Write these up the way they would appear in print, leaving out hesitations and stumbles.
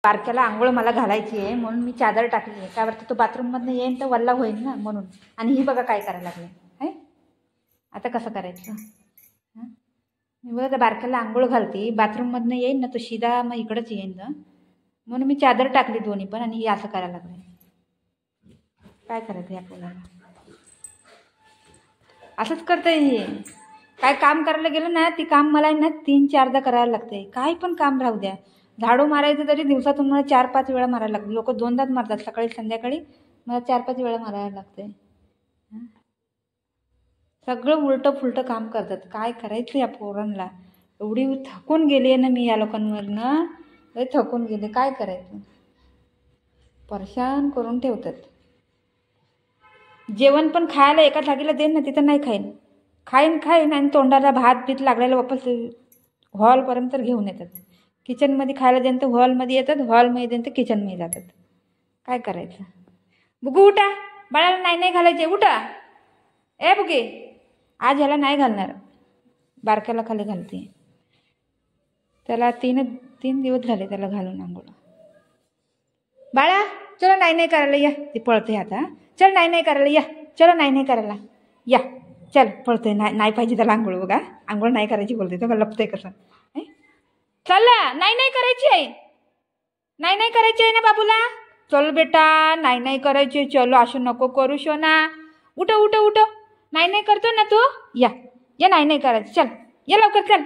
बारक्याला आंघोळ मला घालायची आहे म्हणून मी चादर टाकली आहे, त्यावरती तो बाथरूममधनं येईन तर वल्ला होईल ना म्हणून. आणि ही बघा काय करायला लागले आहे. आता कसं करायचं? मी बघा बारक्याला आंघोळ घालते, बाथरूममधनं येईन ना तो शिदा मग इकडंच येईन ना, म्हणून मी चादर टाकली दोन्ही पण. आणि ही असं करायला लागले. काय करायचं या पोराला? असंच करतंय हे. काय काम करायला गेलं ना ती काम मला ना 3-4दा करायला लागते. काही पण काम राहू द्या. झाडू मारायचं तरी दिवसातून मला 4-5 वेळा मारायला लागते. लोक 2दाच मारतात, सकाळी संध्याकाळी. मला 4-5 वेळा मारायला लागते. सगळं उलटं फुलटं काम करतात. काय करायचं या पोरांना? एवढी थकून गेली आहे ना मी या लोकांवरनं. लय थकून गेले. काय करायचं? परेशान करून ठेवतात. जेवण पण खायला एका जागेला देईन ना तिथं नाही खाईन आणि तोंडाला भात बीत लागलेला वापस हॉलपर्यंत घेऊन येतात. किचनमध्ये खायला देईन तर हॉलमध्ये येतात, हॉलमध्ये देईन तर किचनमध्ये जातात. काय करायचं? बुगू उठा, बाळाला नाही घालायचे, उठा. ए बुगे, आज ह्याला नाही घालणार, बारक्याला खाली घालते. त्याला 3 दिवस झाले त्याला घालून आंघोळ. बाळा चलो नाही करायला या. ती पळते आता. चल नाही करायला या. चलो नाही करायला या. चल पळते. नाही पाहिजे त्याला आंघोळ. बघा आंघोळ नाही करायची बोलते. तर लपते कसं. चला नाही करायची आहे. नाही करायची आहे ना बाबूला. चल बेटा नाही करायची. चलो असं नको करू शोना. उठ नाही करतो ना तू. या नाही करायचं. चल ये लवकर चल.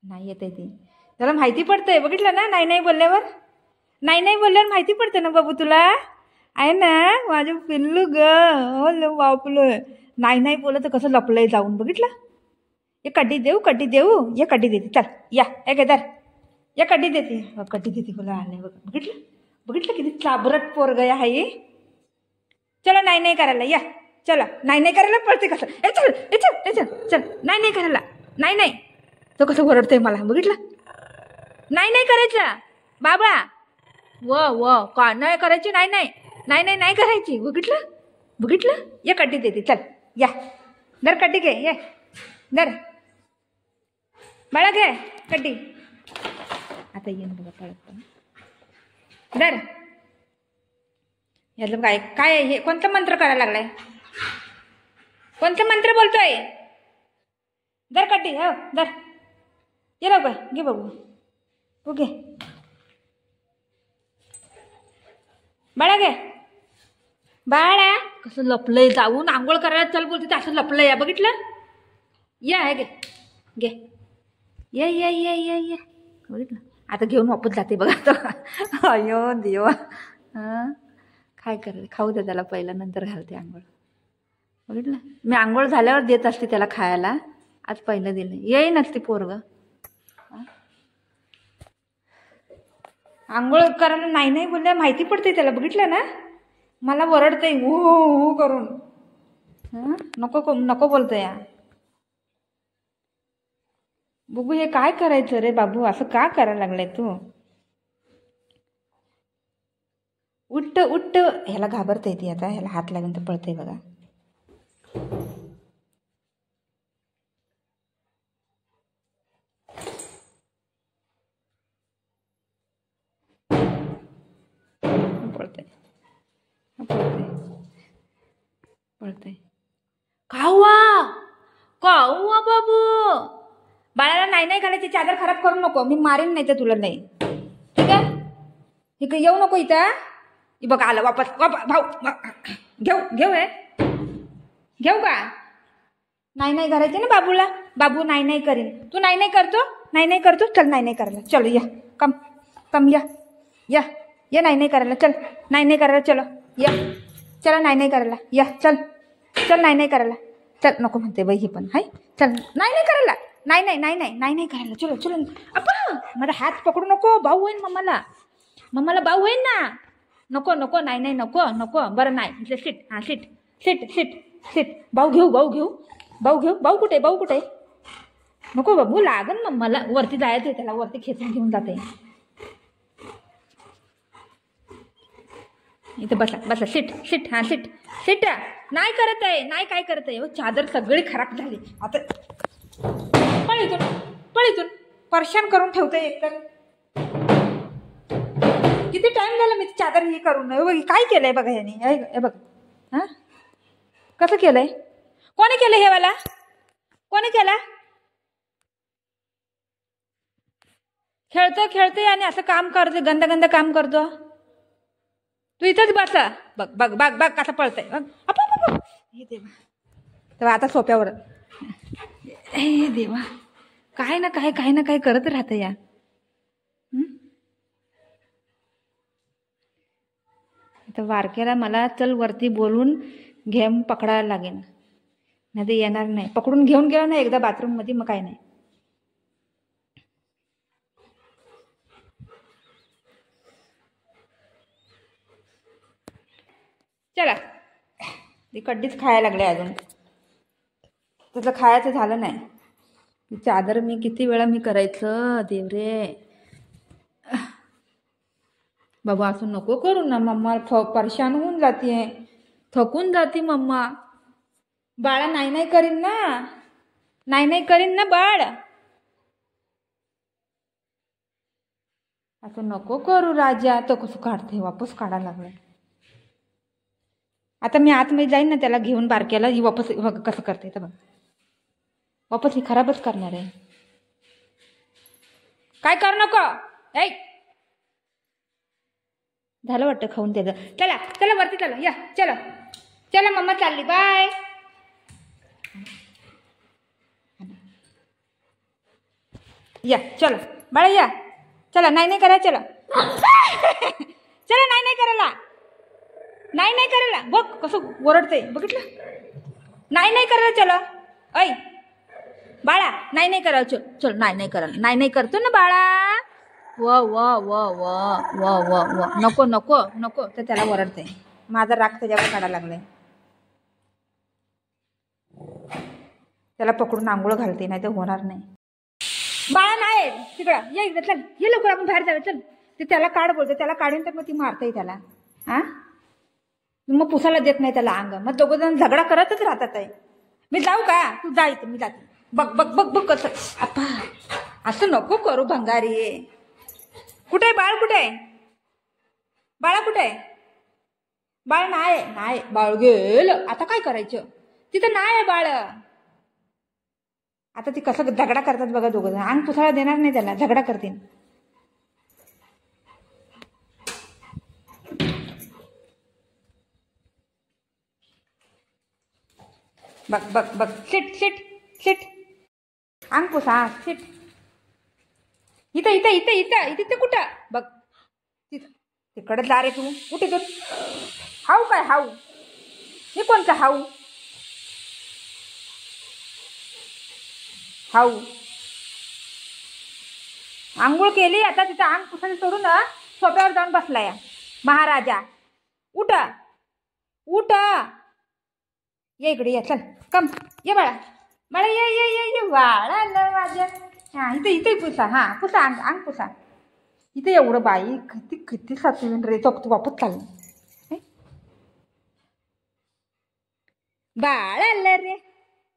नाही येते ती. त्याला माहिती पडतंय. बघितलं ना नाही बोलल्यावर. नाही बोलल्यावर माहिती पडतं ना बाबू तुला. आहे ना माझं पिल्लू ग. हो बापलं. नाही बोलत तर कसं लपलंय जाऊन. बघितलं. ये कड्डी देऊ ये कड्डी देते. चल या एक दर या कड्डी देते. कड्डी देते बोला. आले बघितलं किती चाबरट पोरग आहे. चला नाही करायला या. चला नाही करायला पळते कसं. चल नाही करायला. नाही तो कसं ओरडतंय मला. बघितलं. नाही करायचं बाबा. व का नाही करायची. नाही करायची. बघितलं ये कड्डी देते. चल या दर कड्डी घे. ये दर बाळा घे कड्डी. आता येईन बघा पळत. दर यातलं काय हे कोणतं मंत्र करायला लागलाय. कोणतं मंत्र बोलतोय. दर कड्डी. हो दर ये लवकर घे बघू. हो घे बाळा घे. बाळा कसं लपलंय जाऊन. आंघोळ करायला चल बोलते तर असं लपलंय. या बघितलं. या हे घे ये बघितलं. आता घेऊन वापस जाते बघा तो. अयो देवा. काय करेल. खाऊ दे त्याला पहिला, नंतर घालते आंघोळ. बघितलं. मी आंघोळ झाल्यावर देत असते त्याला खायला. आज पहिलं दिलं. येईनच ती पोरग. आंघोळ करायला नाही बोलल्या माहिती पडते त्याला. बघितलं ना. मला ओरडते हो करून. नको बोलतो या. बघू हे काय करायचं रे बाबू. असं का करायला लागलाय तू. उठ ह्याला घाबरते ती. आता ह्याला हात लागून तर पळते बघा. पळते कावा बाबू. बाळाला नाही घालायची. चादर खराब करू नको. मी मारीन नाही तर तुला. नाही ठीक आहे. इकडे येऊ नको इथं. बघा आलं वापस. भाऊ घेऊ का. नाही घालायचे ना बाबूला. बाबू नाही करीन. तू नाही करतो. चल नाही करायला. चलो या कम या नाही करायला. चल नाही करायला. चलो या. चला नाही करायला. या चल नाही करायला. चल नको म्हणते बाई ही पण. हाय चल नाही करायला. नाही करायला. चलो अप्पा माझा हात पकडू नको. भाऊ होईन मम्माला. भाऊ होईन ना. नको नको, नाही नाही, नको नको, बरं नाही इथलं सीट, हां सीट सीट सीट सीट. भाऊ घेऊ, भाऊ घेऊ, भाऊ घेऊ. भाऊ कुठे, भाऊ कुठे? नको बाबू, लागन मग मला वरती जायचं आहे, त्याला वरती खेचून घेऊन जाते. इथं बसा बसा, सीट सीट, हां सीट सीट. नाही करत आहे, नाही काय करत आहे. चादर सगळी खराब झाली आता. पळीतून परेशान करून ठेवते एकतर. किती टाइम झाला मी चादर ही करून. बघ काय केलंय बघा ह्यानी, हे बघ. हां कसं केलंय? कोणी केलं हे वाला? कोणी केला? खेळतोय आणि असं काम करते, गंद गंद काम करतो. तू इथंच बसला. बघ बघ बघ बघ कसं पळतंय. बघ हे देवा. तेव्हा आता सोप्यावर. हे देवा, काय ना काय करत राहतं या. तर वारक्याला मला चल वरती बोलून घेम पकडायला लागेल, नाही ते येणार नाही. पकडून घेऊन गेला ना एकदा बाथरूम मध्ये, मग काय नाही. चला, ती कड्डीच खायला लागले अजून. त्याचं खायचं झालं नाही. चादर मी किती वेळा मी करायचं देवरे. बाबा असं नको करू ना मम्मा, परेशान होऊन जाते, थकून जाते मम्मा. बाळा नाही नाही करीन ना, नाही नाही करीन ना बाळ. असं नको करू राजा. तो कसं काढते, वापस काढायला लागलाय. आता मी आतमध्ये जाईन ना त्याला घेऊन बारक्याला, ही वापस कसं करते तर बघ. वापस ही खराबच करणार आहे. काय करू नको. ऐ झालं वाटतं खाऊन त्याचं. चला चला वरती चला, या चला चला, मम्मा चालली, बाय. या चला बाळा, या चला. नाही नाही करा, चला चला. नाही नाही करायला, नाही नाही करायला. बघ कसं ओरडते, बघितलं. नाही नाही करायला, चला. ऐ बाळा, नाही नाही करायला, चल चल. नाही नाही करायला, नाही नाही करतो ना बाळा. व व व व व व व नको नको नको. तर त्याला ओरडते. माझा राग त्याच्यावर काढायला लागलाय. त्याला पकडून आंघोळ घालते, नाही तर होणार नाही. बाळा नाही तिकडं, या इकडे चल, ये लवकर आपण बाहेर जाऊया चल. ते त्याला काढ बोलते, त्याला काढून तर मग ती मारते त्याला. हा मग पुसायला देत नाही त्याला अंग. मग दोघं जण झगडा करतच राहतात आहे. मी जाऊ का? तू जा इथं, मी जाते. बघ बघ बघ बघ कसं. अप्पा असं नको करू भंगारी. कुठे बाळ, कुठे बाळा, कुठे बाळ? नाही नाही, बाळ गेलं. आता काय करायचं? तिथं नाही बाळ. आता ती कसं झगडा करतात बघा दोघं जण. अंग पुसायला देणार नाही त्याला, झगडा करतील. बघ बघ बघ, शिट शिट शिट. अंग पुसा, शिट. इथं इथं इथं इथं इथं कुठं? बघ तिथं. तिकडे जा रे तू. कुठे तू? हाऊ काय हाऊ? हे कोणतं हाऊ? हाऊ आंघोळ केली, आता तिथं अंग पुसायला सोडून सोप्यावर जाऊन बसलाय महाराजा. उठ उठ, ये इकडे, ये चल, कम ये बाळा. बाळा ये ये ये ये बाळा माझ्या. हां इथं इथे पुसा, हां पुसा अंग, अंग पुसा. इथे एवढं बाई किती किती साचवीन रे. तो वापस चाललं. बाळ आलं रे,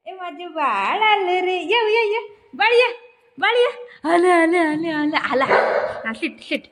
ए माझे बाळ आलं रे. ये ये ये बाळ, ये बाळ, ये. आले आले आले आले आला. हा शिट शिट.